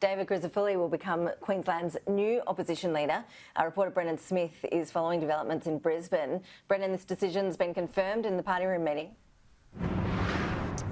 David Crisafulli will become Queensland's new opposition leader. Our reporter Brendan Smith is following developments in Brisbane. Brendan, this decision's been confirmed in the party room meeting.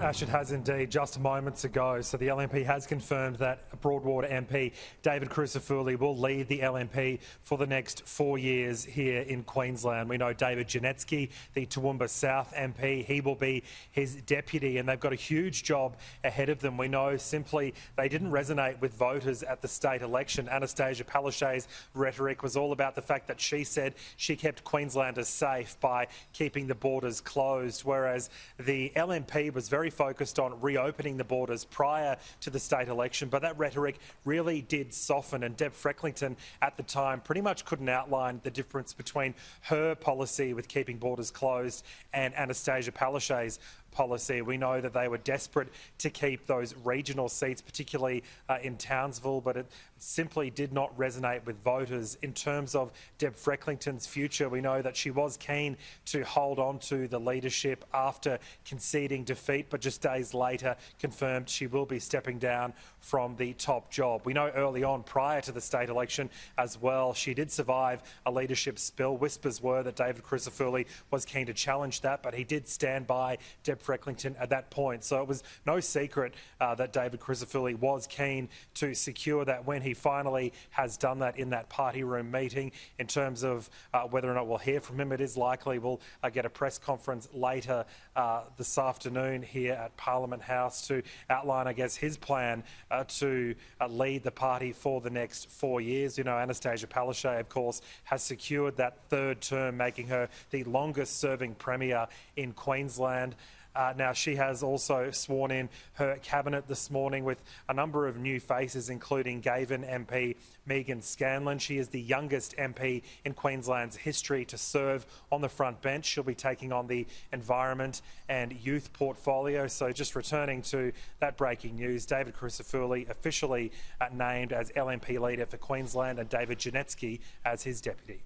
Ash, it has indeed, just moments ago. So the LNP has confirmed that Broadwater MP David Crisafulli will lead the LNP for the next 4 years here in Queensland. We know David Janetzsi, the Toowoomba South MP, he will be his deputy, and they've got a huge job ahead of them. We know simply they didn't resonate with voters at the state election. Annastacia Palaszczuk's rhetoric was all about the fact that she said she kept Queenslanders safe by keeping the borders closed, whereas the LNP was very focused on reopening the borders prior to the state election, but that rhetoric really did soften, and Deb Frecklington at the time pretty much couldn't outline the difference between her policy with keeping borders closed and Annastacia Palaszczuk's policy. We know that they were desperate to keep those regional seats, particularly in Townsville, but it simply did not resonate with voters. In terms of Deb Frecklington's future, we know that she was keen to hold on to the leadership after conceding defeat, but just days later confirmed she will be stepping down from the top job. We know early on, prior to the state election as well, she did survive a leadership spill. Whispers were that David Crisafulli was keen to challenge that, but he did stand by Deb Frecklington at that point. So it was no secret that David Crisafulli was keen to secure that when he finally has done that in that party room meeting. In terms of whether or not we'll hear from him, it is likely we'll get a press conference later this afternoon here at Parliament House to outline, I guess, his plan to lead the party for the next 4 years. You know, Annastacia Palaszczuk, of course, has secured that third term, making her the longest serving Premier in Queensland. Now, she has also sworn in her cabinet this morning with a number of new faces, including Gavin MP Megan Scanlon. She is the youngest MP in Queensland's history to serve on the front bench. She'll be taking on the environment and youth portfolio. So just returning to that breaking news, David Crisafulli officially named as LNP leader for Queensland and David Janetzsi as his deputy.